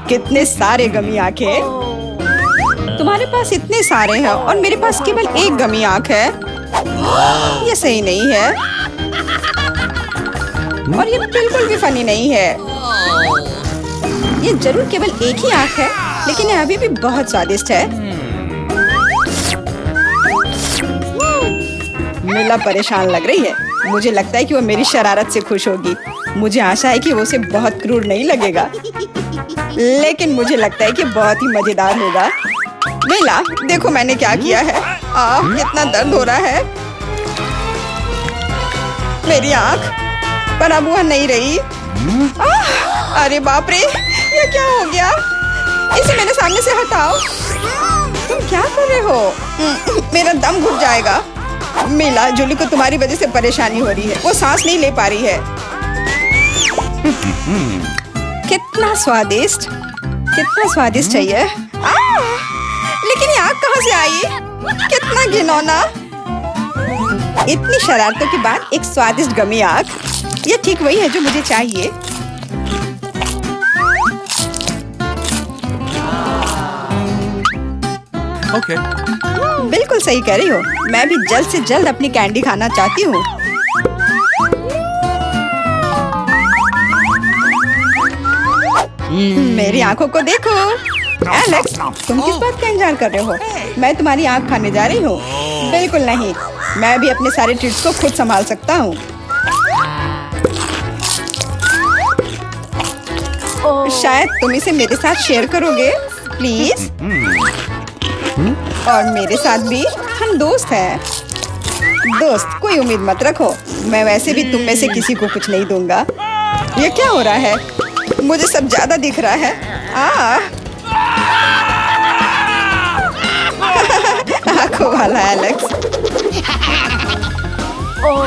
कितने सारे गमी आंखें। तुम्हारे पास इतने सारे हैं और मेरे पास केवल एक गमी आंख है। ये सही नहीं है और ये बिल्कुल भी फनी नहीं है। ये जरूर केवल एक ही आंख है, लेकिन ये अभी भी बहुत स्वादिष्ट है। मिला परेशान लग रही है। मुझे लगता है कि वो मेरी शरारत से खुश होगी। मुझे आशा है कि वो उसे बहुत क्रूर नहीं लगेगा, लेकिन मुझे लगता है कि बहुत ही मजेदार होगा। मिला, देखो मैंने क्या किया है। कितना दर्द हो रहा है। मेरी आंख, पर अब वह नहीं रही। अरे बाप रे, ये क्या हो गया? इसे मेरे सामने से हटाओ। तुम क्या कर रहे हो? मेरा दम घुट जाएगा। मिला, जूली को तुम्हारी वजह से परेशानी हो रही है। वो सांस नहीं ले पा रही है। कितना स्वादिष्ट, कितना स्वादिष्ट है ये। लेकिन ये आग कहाँ से आई? कितना घिनौना। इतनी शरारतों के बाद एक स्वादिष्ट गमी आग। ये ठीक वही है जो मुझे चाहिए। Okay. बिल्कुल सही कह रही हो। मैं भी जल्द से जल्द अपनी कैंडी खाना चाहती हूँ। मेरी आंखों को देखो। एलेक्स, तुम किस बात का इंतजार कर रहे हो? मैं तुम्हारी आंख खाने जा रही हूँ। बिल्कुल नहीं, मैं भी अपने सारे ट्रीट्स को खुद संभाल सकता हूँ। शायद तुम इसे मेरे साथ शेयर करोगे, प्लीज। और मेरे साथ भी, हम दोस्त हैं। दोस्त, कोई उम्मीद मत रखो। मैं वैसे भी तुम में से किसी को कुछ नहीं दूंगा। ये क्या हो रहा है? मुझे सब ज्यादा दिख रहा है। आंखों वाला एलेक्स।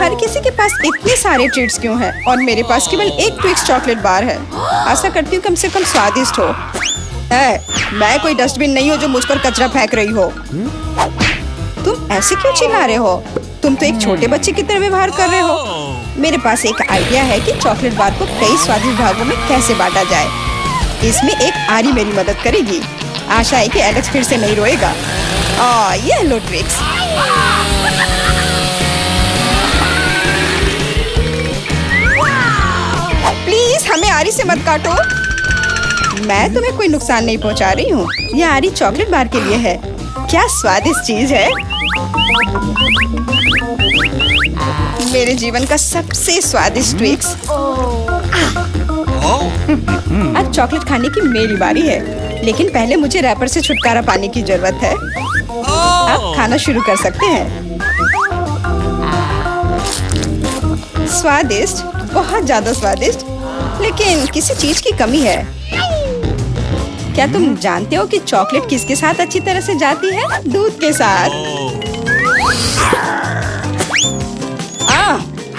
हर किसी के पास इतने सारे ट्रीट्स क्यों हैं और मेरे पास केवल एक ट्विक्स चॉकलेट बार है। आशा करती हूँ कम से कम स्वादिष्ट हो। मैं कोई डस्टबिन नहीं हूँ जो मुझ पर कचरा फेंक रही हो। तुम ऐसे क्यों चिल्ला रहे हो? तुम तो एक छोटे बच्चे की तरह व्यवहार कर रहे हो। मेरे पास एक आइडिया है कि चॉकलेट बार को कई स्वादिष्ट भागों में कैसे बांटा जाए। इसमें एक आरी मेरी मदद करेगी। आशा है कि एलेक्स फिर से नहीं रोएगा। ये लो ट्विक्स। प्लीज हमें आरी से मत काटो। मैं तुम्हें कोई नुकसान नहीं पहुंचा रही हूँ। ये आरी चॉकलेट बार के लिए है। क्या स्वादिष्ट चीज है। मेरे जीवन का सबसे स्वादिष्ट ट्विक्स। आज चॉकलेट खाने की मेरी बारी है, लेकिन पहले मुझे रैपर से छुटकारा पाने की जरूरत है। आप खाना शुरू कर सकते हैं। स्वादिष्ट, बहुत ज्यादा स्वादिष्ट, लेकिन किसी चीज की कमी है। क्या तुम जानते हो कि चॉकलेट किसके साथ अच्छी तरह से जाती है? दूध के साथ।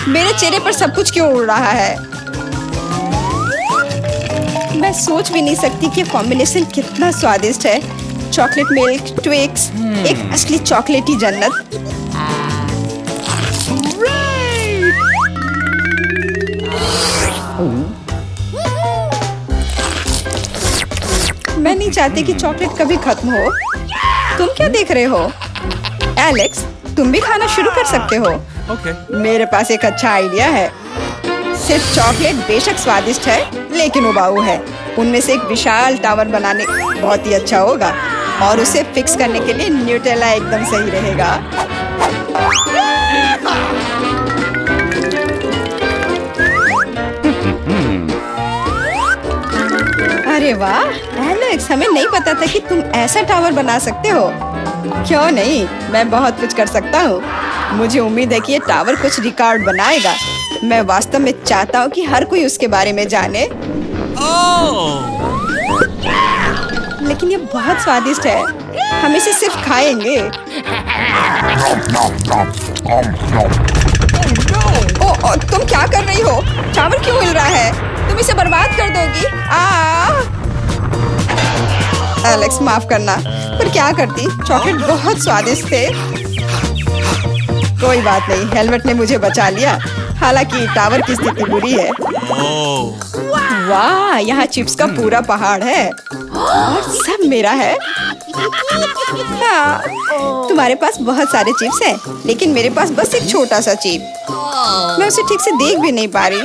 मेरे चेहरे पर सब कुछ क्यों उड़ रहा है? मैं सोच भी नहीं सकती कि कॉम्बिनेशन कितना स्वादिष्ट है। चॉकलेट मिल्क, ट्विक्स, एक असली चॉकलेटी जन्नत। मैं नहीं चाहती कि चॉकलेट कभी खत्म हो। तुम क्या देख रहे हो? एलेक्स, तुम भी खाना शुरू कर सकते हो। Okay. मेरे पास एक अच्छा आइडिया है। सिर्फ चॉकलेट बेशक स्वादिष्ट है, लेकिन उबाऊ है। उनमें से एक विशाल टावर बनाने बहुत ही अच्छा होगा, और उसे फिक्स करने के लिए न्यूटेला एकदम सही रहेगा। अरे वाह एलेक्स, हमें नहीं पता था कि तुम ऐसा टावर बना सकते हो। क्यों नहीं, मैं बहुत कुछ कर सकता हूँ। मुझे उम्मीद है कि ये टावर कुछ रिकॉर्ड बनाएगा। मैं वास्तव में चाहता हूँ कि हर कोई उसके बारे में जाने। लेकिन ये बहुत स्वादिष्ट है। हम इसे सिर्फ खाएंगे। तुम क्या कर रही हो? टावर क्यों हिल रहा है? तुम इसे बर्बाद कर दोगी। एलेक्स, माफ करना, पर क्या करती? चॉकलेट बहुत स्वादिष्ट थे। कोई बात नहीं, हेलमेट ने मुझे बचा लिया। हालांकि टावर की स्थिति बुरी है। वाह, यहाँ चिप्स का पूरा पहाड़ है और सब मेरा है। हाँ, तुम्हारे पास बहुत सारे चिप्स हैं, लेकिन मेरे पास बस एक छोटा सा चिप। मैं उसे ठीक से देख भी नहीं पा रही।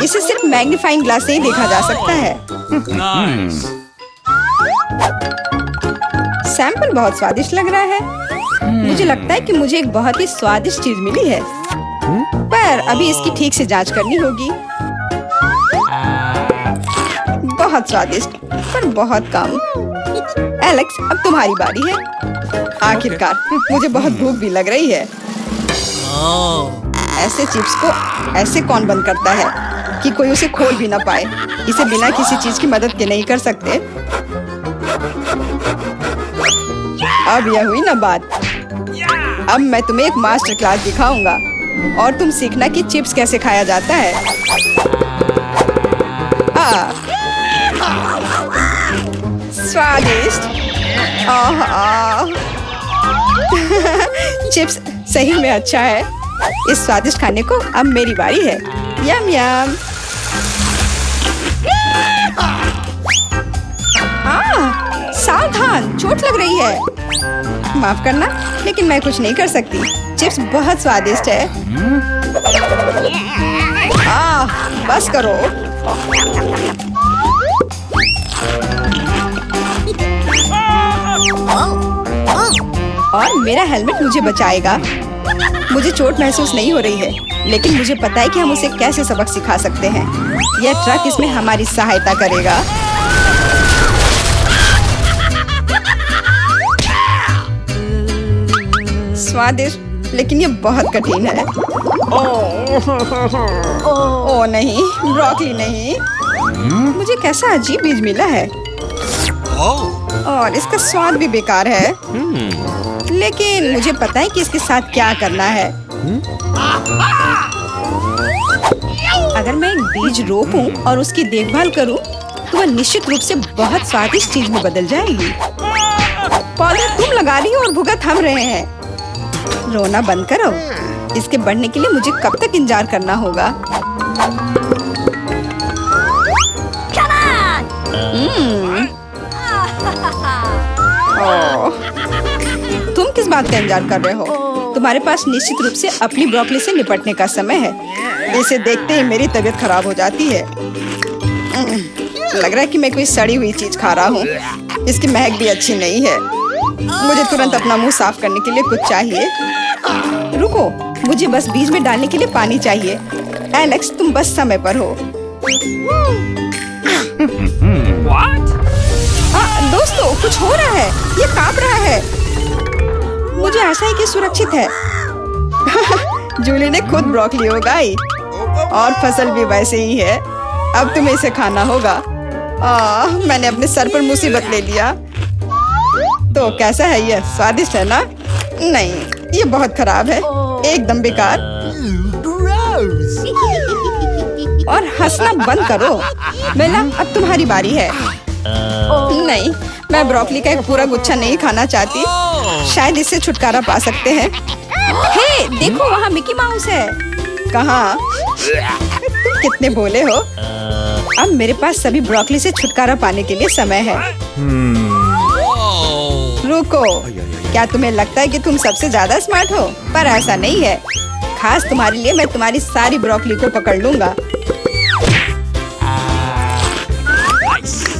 इसे सिर्फ मैग्नीफाइंग ग्लास से ही देखा जा सकता है। सैंपल बहुत स्वादिष्ट लग रहा है। मुझे लगता है कि मुझे एक बहुत ही स्वादिष्ट चीज मिली है, पर अभी इसकी ठीक से जांच करनी होगी। बहुत स्वादिष्ट, पर बहुत कम। एलेक्स, अब तुम्हारी बारी है। आखिरकार मुझे बहुत भूख भी लग रही है। ऐसे चिप्स को ऐसे कौन बंद करता है कि कोई उसे खोल भी ना पाए। इसे बिना किसी चीज की मदद के नहीं कर सकते। अब यह हुई ना बात। अब मैं तुम्हें एक मास्टर क्लास दिखाऊंगा और तुम सीखना कि चिप्स कैसे खाया जाता है। स्वादिष्ट। चिप्स सही में अच्छा है। इस स्वादिष्ट खाने को अब मेरी बारी है। यम यम। सावधान, चोट लग रही है। माफ करना, लेकिन मैं कुछ नहीं कर सकती। चिप्स बहुत स्वादिष्ट है। बस करो। और मेरा हेलमेट मुझे बचाएगा। मुझे चोट महसूस नहीं हो रही है, लेकिन मुझे पता है कि हम उसे कैसे सबक सिखा सकते हैं। यह ट्रक इसमें हमारी सहायता करेगा। स्वादिष्ट, लेकिन ये बहुत कठिन है। ओह नहीं, ब्रोकली नहीं। मुझे कैसा अजीब बीज मिला है और इसका स्वाद भी बेकार है। लेकिन मुझे पता है कि इसके साथ क्या करना है। अगर मैं एक बीज रोपूं और उसकी देखभाल करूं, तो वह निश्चित रूप से बहुत स्वादिष्ट चीज में बदल जाएगी। पौधा तुम लगा रही हो और भुगत हम रहे हैं। रोना बंद करो। इसके बढ़ने के लिए मुझे कब तक इंतजार करना होगा? तुम किस बात का इंतजार कर रहे हो? तुम्हारे पास निश्चित रूप से अपनी ब्रोकली से निपटने का समय है। इसे देखते ही मेरी तबीयत खराब हो जाती है। लग रहा है कि मैं कोई सड़ी हुई चीज खा रहा हूँ। इसकी महक भी अच्छी नहीं है। मुझे तुरंत अपना मुंह साफ करने के लिए कुछ चाहिए। रुको, मुझे बस बीज में डालने के लिए पानी चाहिए। एलेक्स, तुम बस समय पर हो। दोस्तों, कुछ हो रहा है। ये कांप रहा है। मुझे आशा है कि सुरक्षित है। जूली ने खुद ब्रोकली उगाई और फसल भी वैसे ही है। अब तुम्हें इसे खाना होगा। मैंने अपने सर पर मुसीबत ले लिया। तो कैसा है ये? स्वादिष्ट है ना? नहीं, ये बहुत खराब है। एकदम बेकार। और हंसना बंद करो। बेला, अब तुम्हारी बारी है। नहीं, मैं ब्रोकली का एक पूरा गुच्छा नहीं खाना चाहती। शायद इससे छुटकारा पा सकते हैं। हे, देखो, वहाँ मिकी माउस है। कहाँ? तुम कितने भोले हो। अब मेरे पास सभी ब्रोकली से छुटकारा पाने के लिए समय है। रुको, क्या तुम्हें लगता है कि तुम सबसे ज्यादा स्मार्ट हो? पर ऐसा नहीं है। खास तुम्हारे लिए मैं तुम्हारी सारी ब्रोकली को पकड़ लूंगा।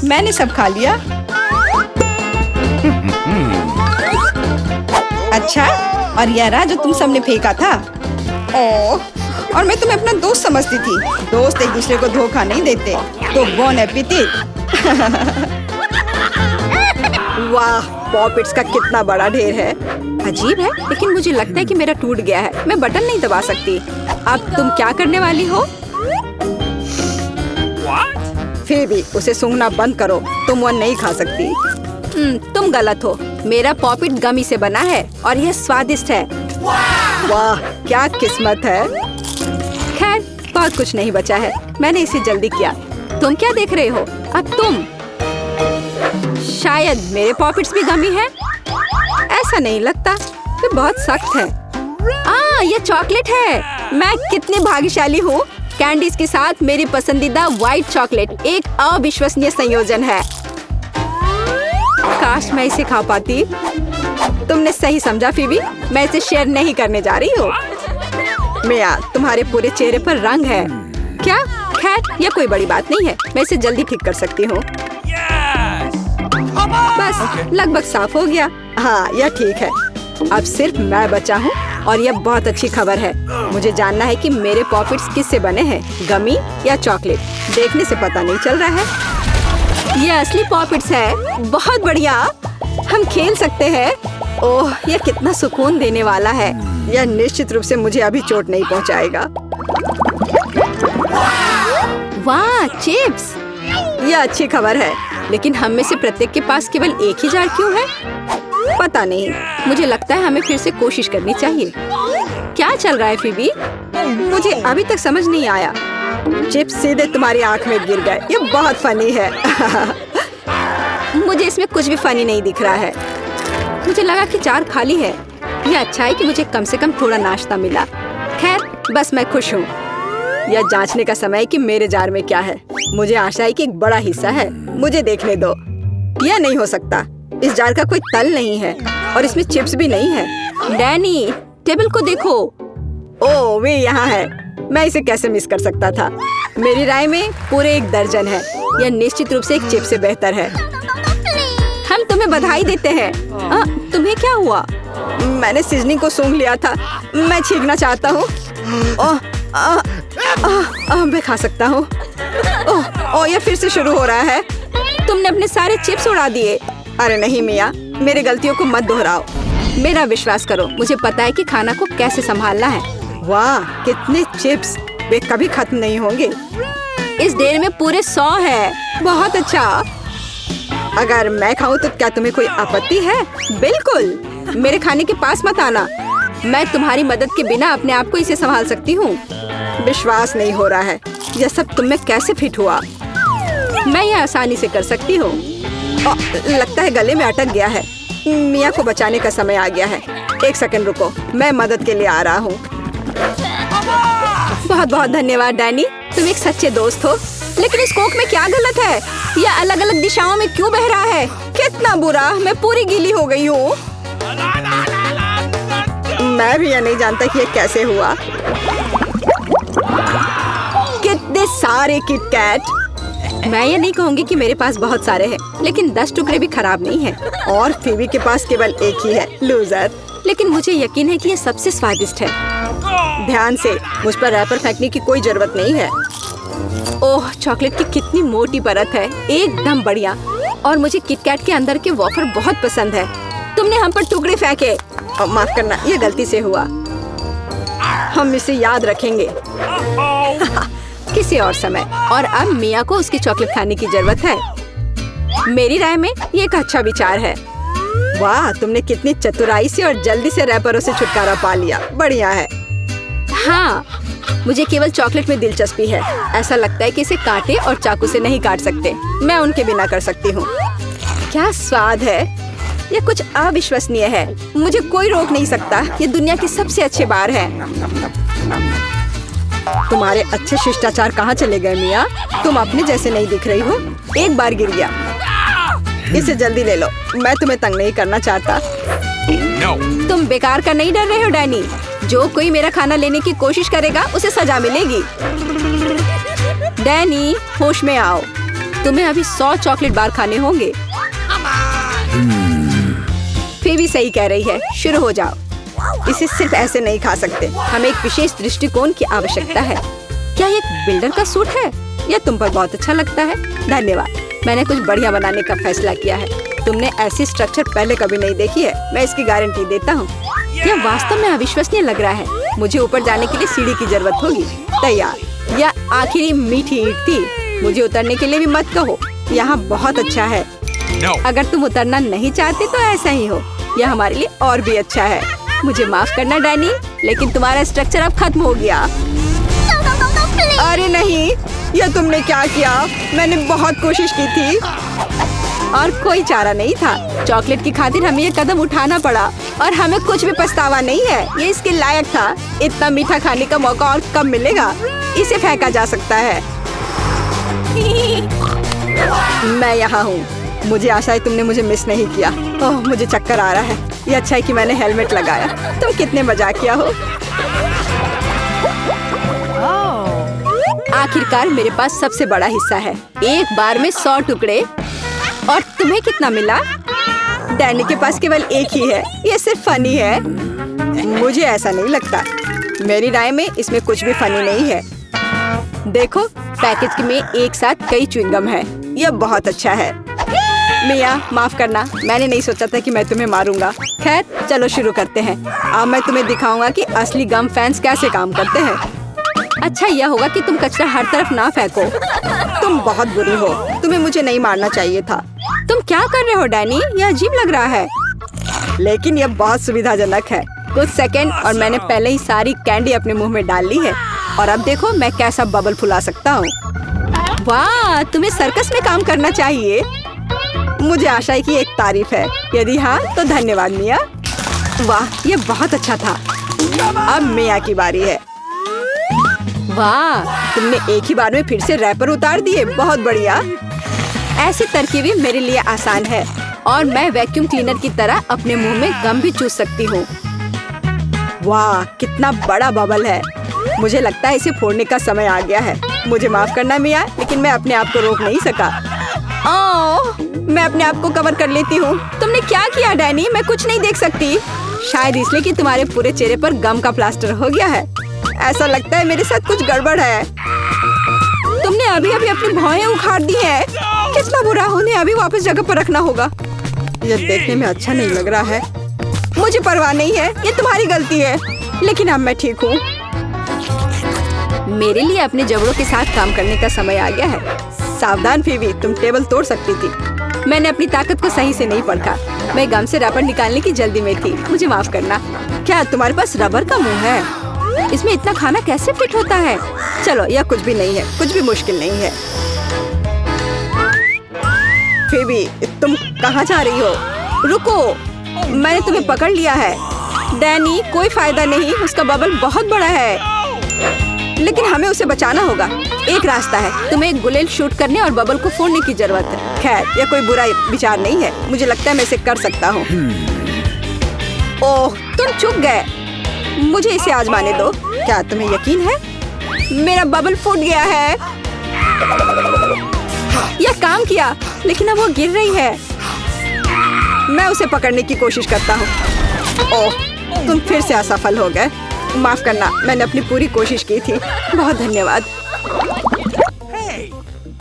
मैंने सब खा लिया। अच्छा, और यह रहा जो तुम सबने फेंका था। ओह, और मैं तुम्हें अपना दोस्त समझती थी। दोस्त एक दूसरे को धोखा नहीं देते। तो बोन एपेटिट। वाह, पॉपिट्स का कितना बड़ा ढेर है। अजीब है, लेकिन मुझे लगता है कि मेरा टूट गया है। मैं बटन नहीं दबा सकती। अब तुम क्या करने वाली हो? फिर भी उसे सूंघना बंद करो। तुम वो नहीं खा सकती। तुम गलत हो। मेरा पॉपिट गमी से बना है और यह स्वादिष्ट है। वाह, क्या किस्मत है। खैर, बहुत कुछ नहीं बचा है। मैंने इसे जल्दी किया। तुम क्या देख रहे हो? अब तुम। शायद मेरे पॉपिट्स भी गमी है। ऐसा नहीं लगता। ये बहुत सख्त है। ये चॉकलेट है। मैं कितनी भाग्यशाली हूँ। कैंडीज के साथ मेरी पसंदीदा व्हाइट चॉकलेट एक अविश्वसनीय संयोजन है। काश मैं इसे खा पाती। तुमने सही समझा फीबी, मैं इसे शेयर नहीं करने जा रही हूँ। मिया, तुम्हारे पूरे चेहरे पर रंग है। क्या? खैर, यह कोई बड़ी बात नहीं है, मैं इसे जल्दी ठीक कर सकती हूँ। बस लगभग साफ हो गया। हाँ, यह ठीक है। अब सिर्फ मैं बचा हूँ और यह बहुत अच्छी खबर है। मुझे जानना है कि मेरे पॉकेट्स किससे बने हैं, गमी या चॉकलेट। देखने से पता नहीं चल रहा है। ये असली पॉकेट्स है। बहुत बढ़िया, हम खेल सकते हैं। ओह, यह कितना सुकून देने वाला है। यह निश्चित रूप से मुझे अभी चोट नहीं पहुंचाएगा। वाह, चिप्स! यह अच्छी खबर है, लेकिन हम में से प्रत्येक के पास केवल एक ही जार क्यों है? पता नहीं, मुझे लगता है हमें फिर से कोशिश करनी चाहिए। क्या चल रहा है फीबी? मुझे अभी तक समझ नहीं आया। चिप्स सीधे तुम्हारी आंख में गिर गए। ये बहुत फनी है। मुझे इसमें कुछ भी फनी नहीं दिख रहा है। मुझे लगा कि जार खाली है। यह अच्छा है कि मुझे कम से कम थोड़ा नाश्ता मिला। खैर, बस मैं खुश हूँ। यह जांचने का समय है कि मेरे जार में क्या है। मुझे आशा है कि एक बड़ा हिस्सा है। मुझे देखने दो। यह नहीं हो सकता। इस जार का कोई तल नहीं है और इसमें चिप्स भी नहीं है। डैनी, टेबल को देखो। ओह, वे यहाँ है। मैं इसे कैसे मिस कर सकता था? मेरी राय में पूरे 1 दर्जन है। यह निश्चित रूप से एक चिप्स से बेहतर है। हम तुम्हें बधाई देते हैं। तुम्हें क्या हुआ? मैंने सीजनिंग को सूंघ लिया था। मैं छींकना चाहता हूँ। मैं खा सकता हूँ। ओह, यह फिर से शुरू हो रहा है। तुमने अपने सारे चिप्स उड़ा दिए। अरे नहीं मिया, मेरी गलतियों को मत दोहराओ। मेरा विश्वास करो, मुझे पता है कि खाना को कैसे संभालना है। वाह, कितने चिप्स! वे कभी खत्म नहीं होंगे। इस ढेर में पूरे 100 है। बहुत अच्छा। अगर मैं खाऊं तो क्या तुम्हें कोई आपत्ति है? बिल्कुल। मेरे खाने के पास मत आना। मैं तुम्हारी मदद के बिना अपने आप को इसे संभाल सकती हूँ। विश्वास नहीं हो रहा है। यह सब तुम में कैसे फिट हुआ? मैं यह आसानी से कर सकती हूँ। लगता है गले में अटक गया है। मिया को बचाने का समय आ गया है। 1 सेकंड रुको, मैं मदद के लिए आ रहा हूँ। बहुत बहुत धन्यवाद डैनी, तुम एक सच्चे दोस्त हो। लेकिन इस कोक में क्या गलत है? यह अलग अलग दिशाओं में क्यों बह रहा है? कितना बुरा, मैं पूरी गीली हो गई हूँ। मैं भी यह नहीं जानता कि यह कैसे हुआ। कितने सारे किटकैट! मैं ये नहीं कहूँगी कि मेरे पास बहुत सारे हैं, लेकिन 10 टुकड़े भी खराब नहीं हैं। और फीबी के पास केवल एक ही है। लूजर। लेकिन मुझे यकीन है कि ये सबसे स्वादिष्ट है। ध्यान से, मुझ पर रैपर फेंकने की कोई जरूरत नहीं है। ओह, चॉकलेट की कितनी मोटी परत है। एकदम बढ़िया। और मुझे किटकैट के अंदर के वॉफर बहुत पसंद है। तुमने हम पर टुकड़े फेंके। माफ करना, ये गलती से हुआ। हम इसे याद रखेंगे। किसी और समय। और अब मिया को उसकी चॉकलेट खाने की जरूरत है। मेरी राय में ये एक अच्छा विचार है। वाह, तुमने कितनी चतुराई से और जल्दी से रैपरों से छुटकारा पा लिया। बढ़िया है। हाँ, मुझे केवल चॉकलेट में दिलचस्पी है। ऐसा लगता है कि इसे कांटे और चाकू से नहीं काट सकते। मैं उनके बिना कर सकती हूँ। क्या स्वाद है! यह कुछ अविश्वसनीय है। मुझे कोई रोक नहीं सकता। ये दुनिया के सबसे अच्छे बार है। तुम्हारे अच्छे शिष्टाचार कहाँ चले गए मिया? तुम अपने जैसे नहीं दिख रही हो। एक बार गिर गया। इसे जल्दी ले लो। मैं तुम्हें तंग नहीं करना चाहता। तुम बेकार का नहीं डर रहे हो डैनी? जो कोई मेरा खाना लेने की कोशिश करेगा उसे सजा मिलेगी। डैनी, होश में आओ। तुम्हें अभी 100 चॉकलेट बार खाने होंगे। फीबी सही कह रही है। शुरू हो जाओ। इसे सिर्फ ऐसे नहीं खा सकते। हमें एक विशेष दृष्टिकोण की आवश्यकता है। क्या ये एक बिल्डर का सूट है? यह तुम पर बहुत अच्छा लगता है। धन्यवाद। मैंने कुछ बढ़िया बनाने का फैसला किया है। तुमने ऐसी स्ट्रक्चर पहले कभी नहीं देखी है। मैं इसकी गारंटी देता हूँ। यह वास्तव में अविश्वसनीय लग रहा है। मुझे ऊपर जाने के लिए सीढ़ी की जरूरत होगी। तैयार। यह आखिरी मीठी ईंट थी। मुझे उतरने के लिए भी मत कहो। यहाँ बहुत अच्छा है। अगर तुम उतरना नहीं चाहते तो ऐसा ही हो। यह हमारे लिए और भी अच्छा है। मुझे माफ करना डैनी, लेकिन तुम्हारा स्ट्रक्चर अब खत्म हो गया। अरे नहीं, यह तुमने क्या किया? मैंने बहुत कोशिश की थी और कोई चारा नहीं था। चॉकलेट की खातिर हमें ये कदम उठाना पड़ा और हमें कुछ भी पछतावा नहीं है। ये इसके लायक था। इतना मीठा खाने का मौका और कब मिलेगा? इसे फेंका जा सकता है। मैं यहाँ हूँ। मुझे आशा है तुमने मुझे मिस नहीं किया। ओह, मुझे चक्कर आ रहा है। ये अच्छा है कि मैंने हेलमेट लगाया। तुम कितने मजाकिया हो। आखिरकार मेरे पास सबसे बड़ा हिस्सा है। एक बार में 100 टुकड़े। और तुम्हें कितना मिला? डैनी के पास केवल एक ही है। ये सिर्फ फनी है। मुझे ऐसा नहीं लगता। मेरी राय में इसमें कुछ भी फनी नहीं है। देखो, पैकेज में एक साथ कई च्युइंगम है। यह बहुत अच्छा है। मिया, माफ करना, मैंने नहीं सोचा था कि मैं तुम्हें मारूंगा। खैर, चलो शुरू करते हैं। अब मैं तुम्हें दिखाऊंगा कि असली गम फैंस कैसे काम करते हैं। अच्छा यह होगा कि तुम कचरा हर तरफ ना फेंको। तुम बहुत बुरी हो। तुम्हें मुझे नहीं मारना चाहिए था। तुम क्या कर रहे हो डैनी? यह अजीब लग रहा है। लेकिन यह बहुत सुविधाजनक है। कुछ सेकंड और मैंने पहले ही सारी कैंडी अपने मुंह में डाल ली है। और अब देखो मैं कैसा बबल फुला सकता हूँ। वाह, तुम्हें सर्कस में काम करना चाहिए। मुझे आशा है कि एक तारीफ है। यदि हाँ तो धन्यवाद मिया। वाह, ये बहुत अच्छा था। अब मिया की बारी है। वाह, तुमने एक ही बार में फिर से रैपर उतार दिए। बहुत बढ़िया। ऐसी तरकीबें मेरे लिए आसान है और मैं वैक्यूम क्लीनर की तरह अपने मुंह में गम भी चूस सकती हूँ। वाह, कितना बड़ा बबल है। मुझे लगता है इसे फोड़ने का समय आ गया है। मुझे माफ करना मिया, लेकिन मैं अपने आप को रोक नहीं सका। ओह, मैं अपने आप को कवर कर लेती हूँ। तुमने क्या किया डैनी? मैं कुछ नहीं देख सकती। शायद इसलिए कि तुम्हारे पूरे चेहरे पर गम का प्लास्टर हो गया है। ऐसा लगता है मेरे साथ कुछ गड़बड़ है। तुमने अभी अभी अपनी भौहें उखाड़ दी हैं। कितना बुरा। उन्हें अभी वापस जगह पर रखना होगा। यह देखने में अच्छा नहीं लग रहा है। मुझे परवाह नहीं है, ये तुम्हारी गलती है। लेकिन अब मैं ठीक हूँ। मेरे लिए अपने जबड़ों के साथ काम करने का समय आ गया है। सावधान फीबी, तुम टेबल तोड़ सकती थी। मैंने अपनी ताकत को सही से नहीं परखा। मैं गम से रबर निकालने की जल्दी में थी। मुझे माफ करना। क्या तुम्हारे पास रबर का मुंह है? इसमें इतना खाना कैसे फिट होता है? चलो, यह कुछ भी नहीं है। कुछ भी मुश्किल नहीं है। फीबी, तुम कहाँ जा रही हो? रुको, मैंने तुम्हें पकड़ लिया है। डैनी, कोई फायदा नहीं। उसका बबल बहुत बड़ा है, लेकिन हमें उसे बचाना होगा। एक रास्ता है, तुम्हें एक बुलेट शूट करने और बबल को फोड़ने की जरूरत है। खैर, यह कोई बुरा विचार नहीं है। मुझे लगता है मैं इसे कर सकता हूँ। ओह, तुम चुप गए। मुझे इसे आजमाने दो। क्या तुम्हें यकीन है? मेरा बबल फूट गया है। यह काम किया, लेकिन अब वो गिर रही है। मैं उसे पकड़ने की कोशिश करता हूँ। ओह, तुम फिर से असफल हो गए। माफ करना, मैंने अपनी पूरी कोशिश की थी। बहुत धन्यवाद।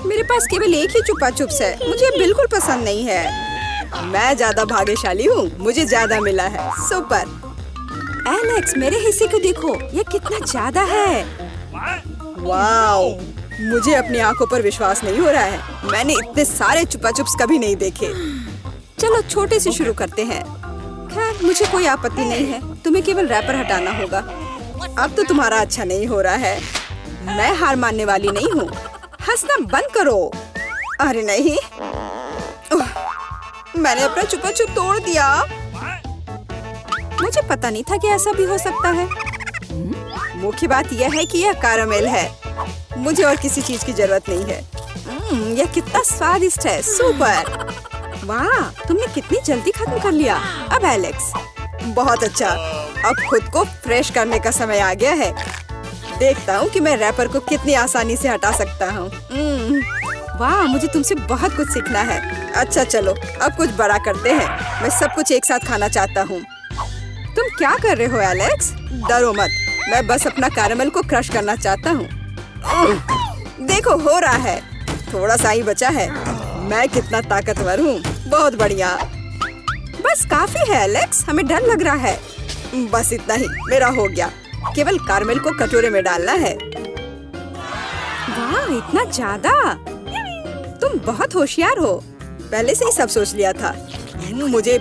मेरे पास केवल एक ही चुपा चुप्स है। मुझे बिल्कुल पसंद नहीं है। मैं ज्यादा भाग्यशाली हूँ। मुझे ज्यादा मिला है। सुपर। एलेक्स, मेरे हिस्से को देखो। यह कितना ज्यादा है। वाओ, मुझे अपनी आंखों पर विश्वास नहीं हो रहा है। मैंने इतने सारे चुपा चुप्स कभी नहीं देखे। चलो छोटे से शुरू करते हैं। खैर, मुझे कोई आपत्ति नहीं है। तुम्हें केवल रैपर हटाना होगा। अब तो तुम्हारा अच्छा नहीं हो रहा है। मैं हार मानने वाली नहीं हूँ। हंसना बंद करो। अरे नहीं, मैंने अपना चुपा चुप तोड़ दिया। मुझे पता नहीं था कि ऐसा भी हो सकता है। मुख्य बात यह है कि यह कैरामेल है। मुझे और किसी चीज की जरूरत नहीं है। यह कितना स्वादिष्ट है। सुपर। वाह, तुमने कितनी जल्दी खत्म कर लिया। अब एलेक्स, बहुत अच्छा। अब खुद को फ्रेश करने का समय आ गया है। देखता हूँ कि मैं रैपर को कितनी आसानी से हटा सकता हूँ। वाह, मुझे तुमसे बहुत कुछ सीखना है। अच्छा चलो, अब कुछ बड़ा करते हैं। मैं सब कुछ एक साथ खाना चाहता हूँ। तुम क्या कर रहे हो एलेक्स? डरो मत, मैं बस अपना कैरामेल को क्रश करना चाहता हूँ। देखो, हो रहा है। थोड़ा सा ही बचा है। मैं कितना ताकतवर हूँ। बहुत बढ़िया। बस काफी है एलेक्स, हमें डर लग रहा है। बस इतना ही, मेरा हो गया। केवल कैरामेल को कटोरे में डालना है। वाह, इतना ज्यादा। तुम बहुत होशियार हो। पहले से ही सब सोच लिया था। मुझे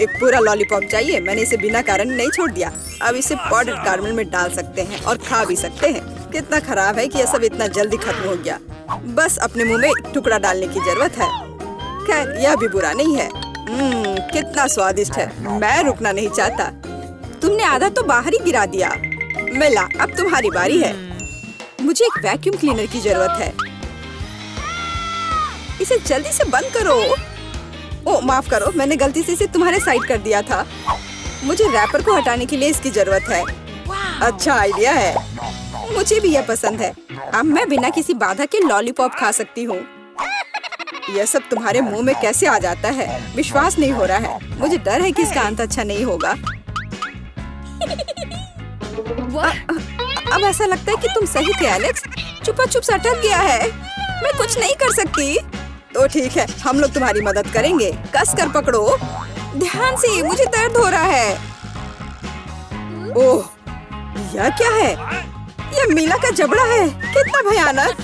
एक पूरा लॉलीपॉप चाहिए। मैंने इसे बिना कारण नहीं छोड़ दिया। अब इसे पाउडर कैरामेल में डाल सकते हैं और खा भी सकते हैं। कितना खराब है कि यह सब इतना जल्दी खत्म हो गया। बस अपने मुंह में एक टुकड़ा डालने की जरूरत है। खैर, यह भी बुरा नहीं है। कितना स्वादिष्ट है। मैं रुकना नहीं चाहता। तुमने आधा तो बाहर ही गिरा दिया। मिला, अब तुम्हारी बारी है। मुझे एक वैक्यूम क्लीनर की जरूरत है। इसे जल्दी से बंद करो। ओ माफ करो, मैंने गलती से इसे तुम्हारे साइड कर दिया था। मुझे रैपर को हटाने के लिए इसकी जरूरत है। अच्छा आइडिया है, मुझे भी यह पसंद है। अब मैं बिना किसी बाधा के लॉलीपॉप खा सकती हूँ। यह सब तुम्हारे मुंह में कैसे आ जाता है? विश्वास नहीं हो रहा है। मुझे डर है कि इसका अंत अच्छा नहीं होगा। अब ऐसा लगता है कि तुम सही थे एलेक्स। चुपा चुप से अटक गया है। मैं कुछ नहीं कर सकती। तो ठीक है, हम लोग तुम्हारी मदद करेंगे। कस कर पकड़ो। ध्यान से, मुझे दर्द हो रहा है। ओह, यह क्या है? यह मीला का जबड़ा है। कितना भयानक।